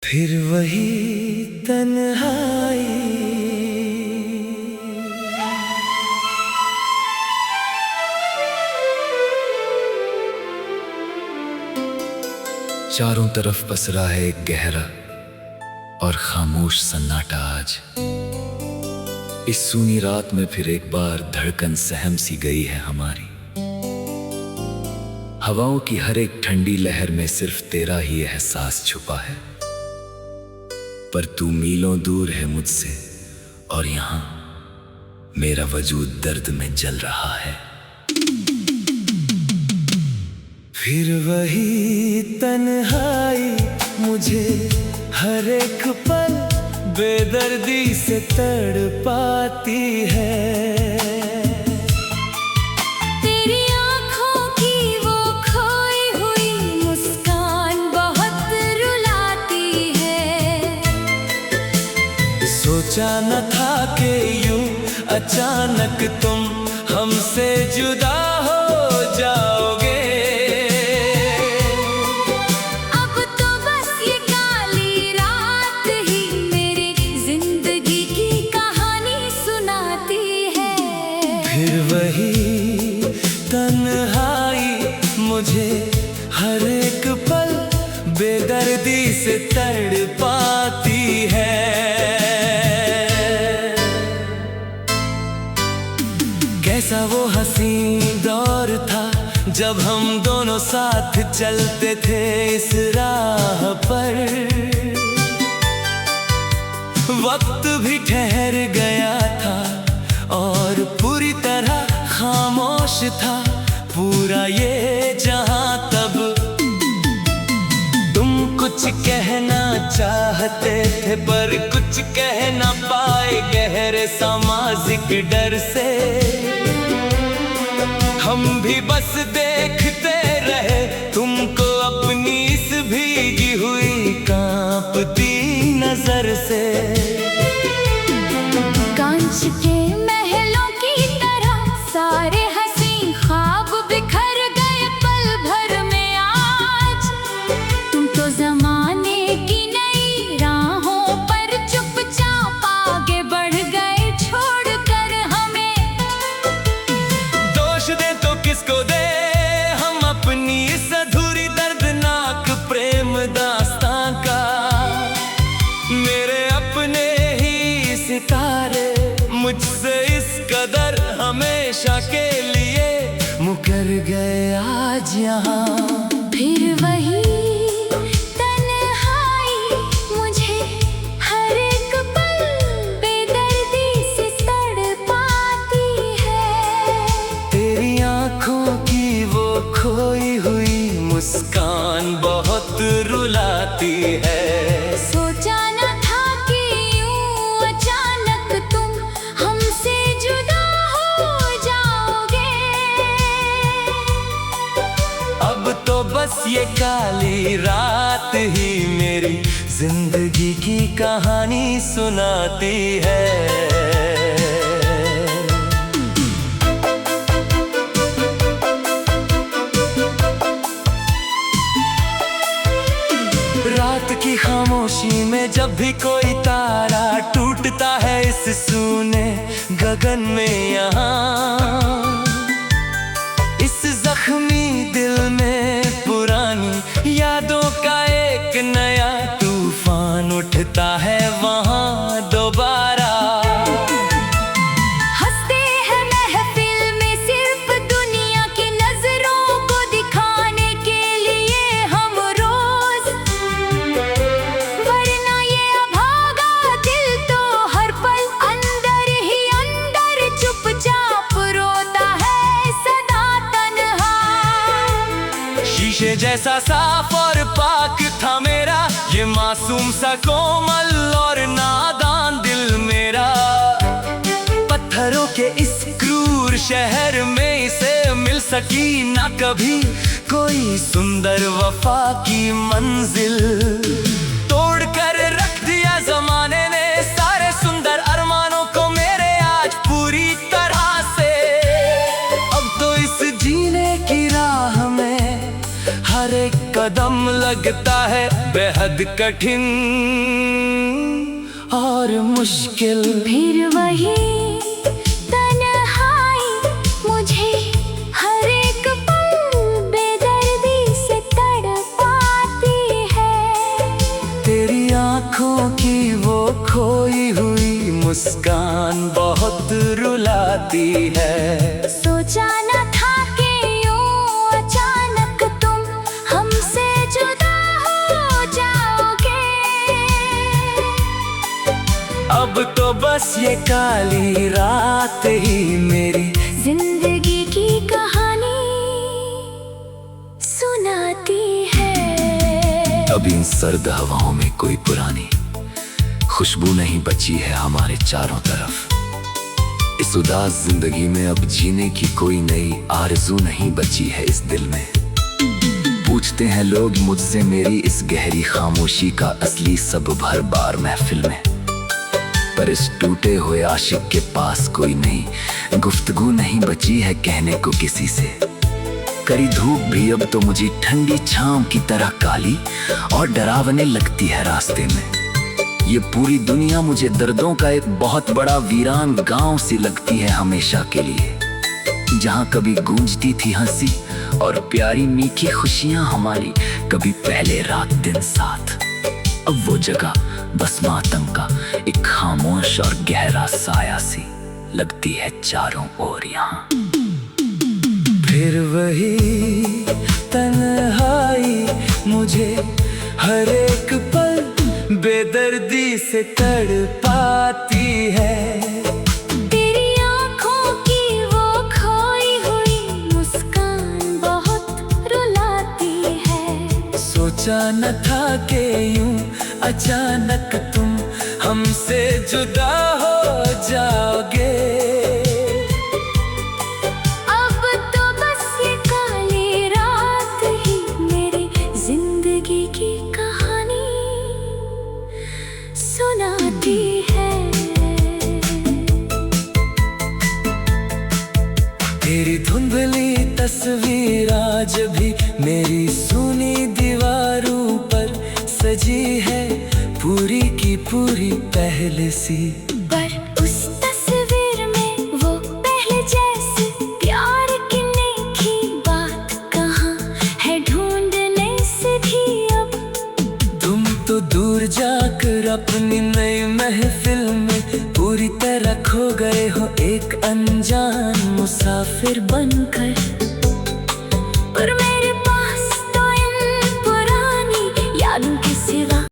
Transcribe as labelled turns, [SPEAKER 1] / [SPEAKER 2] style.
[SPEAKER 1] फिर वही तन्हाई। चारों तरफ पसरा है एक गहरा और खामोश सन्नाटा। आज इस सूनी रात में फिर एक बार धड़कन सहम सी गई है हमारी। हवाओं की हर एक ठंडी लहर में सिर्फ तेरा ही एहसास छुपा है। पर तू मीलों दूर है मुझसे और यहाँ मेरा वजूद दर्द में जल रहा है। फिर वही तन्हाई मुझे हर एक पल बेदर्दी से तड़पाती है।
[SPEAKER 2] तेरी आँखों की वो खोई हुई मुस्कान बहुत रुलाती है।
[SPEAKER 1] सोचा न था कि यूं अचानक तुम हमसे जुदा हो जाओगे। फिर वही तन्हाई मुझे हर एक पल बेदर्दी से तड़पाती है। कैसा वो हसीन दौर था जब हम दोनों साथ चलते थे इस राह पर। वक्त भी ठहर गया था और पूरी तरह खामोश था पूरा ये जहां तब। तुम कुछ कहना चाहते थे पर कुछ कह ना पाए गहरे सामाजिक डर से। हम भी बस देखते रहे तुमको अपनी इस भीगी हुई कांपती नजर से।
[SPEAKER 2] कांच के महलों की तरह सारे हसीन ख्वाब बिखर गए पल भर में आज। तुम तो जमाने की नई राहों पर चुपचाप आगे बढ़ गए छोड़कर हमें।
[SPEAKER 1] दोष दे तो किसको दे हम अपनी इस अधूरी दर्दनाक प्रेम दास्तां का। मेरे अपने ही सितारे मुझसे इस कदर हमेशा के लिए मुकर गए आज यहाँ।
[SPEAKER 2] फिर वही तन्हाई मुझे हर एक पल बेदर्दी से तड़पाती है।
[SPEAKER 1] तेरी आँखों की वो खोई हुई मुस्कान बहुत रुलाती है।
[SPEAKER 2] सोचा न था कि यूं अचानक तुम हमसे जुदा हो जाओगे।
[SPEAKER 1] अब तो बस ये काली रात ही मेरी जिंदगी की कहानी सुनाती है। रात की खामोशी में जब भी कोई तारा टूटता है इस सूने गगन में यहाँ। इस जख्मी दिल में पुरानी यादों का एक नया तूफान उठता है वहाँ दोबारा।
[SPEAKER 2] हंसते हैं महफिल में सिर्फ दुनिया की नजरों को दिखाने के लिए हम रोज। वरना ये अभागा दिल तो हर पल अंदर ही अंदर चुपचाप रोता है सदा तन्हा।
[SPEAKER 1] शीशे जैसा साफ और पाक था मेरा ये मासूम सा कोमल और नादान दिल मेरा। पत्थरों के इस क्रूर शहर में इसे मिल सकी ना कभी कोई सुंदर वफा की मंजिल। तोड़ कर रख दिया जमाने ने सारे सुंदर अरमानों को मेरे आज पूरी तरह से। अब तो इस जीने की राह में हर एक कदम लगता है बेहद कठिन और मुश्किल।
[SPEAKER 2] फिर वही तन्हाई मुझे हर एक पल बेदर्दी से तड़पाती है।
[SPEAKER 1] तेरी आँखों की वो खोई हुई मुस्कान बहुत रुलाती है।
[SPEAKER 2] सोचा न था कि यूं अचानक तुम हमसे जुदा हो जाओगे।
[SPEAKER 1] अब तो बस ये काली रात ही मेरी
[SPEAKER 2] जिंदगी की कहानी सुनाती है।
[SPEAKER 1] अब इन सर्द हवाओं में कोई पुरानी खुशबू नहीं बची है हमारे चारों तरफ। इस उदास जिंदगी में अब जीने की कोई नई आरज़ू नहीं बची है इस दिल में। पूछते हैं लोग मुझसे मेरी इस गहरी खामोशी का असली सब भर बार महफिल में। पर इस टूटे हुए आशिक के पास कोई नई गुफ्तगू नहीं बची है कहने को किसी से। कड़ी धूप भी अब तो मुझे ठंडी छांव की तरह काली और डरावने लगती है रास्ते में। ये पूरी दुनिया मुझे दर्दों का एक बहुत बड़ा वीरान गांव सी लगती है हमेशा के लिए। जहां कभी गूंजती थी हंसी और प्यारी मीठी खुशियां हमारी, कभी पहले रात दिन साथ। अब वो जगह बस मातम का एक खामोश और गहरा साया सी लगती है चारों ओर यहाँ। फिर वही तन्हाई मुझे हर एक पल बेदर्दी से तड़पाती है।
[SPEAKER 2] तेरी आँखों की वो खोई हुई मुस्कान बहुत रुलाती है।
[SPEAKER 1] सोचा न था कि यूं अचानक तुम हमसे जुदा हो जाओगे।
[SPEAKER 2] अब तो बस ये काली रात ही मेरी जिंदगी की कहानी सुनाती है।
[SPEAKER 1] तेरी धुंधली तस्वीर आज भी मेरी सुनी दीवारों पर सजी है, पूरी की पूरी पहले सी।
[SPEAKER 2] पर उस तस्वीर में वो पहले जैसी प्यार की नेकी बात कहाँ है ढूंढने से भी अब।
[SPEAKER 1] तुम तो दूर जाकर अपनी नई महफिल में पूरी तरह खो गए हो, एक अनजान
[SPEAKER 2] मुसाफिर बनकर।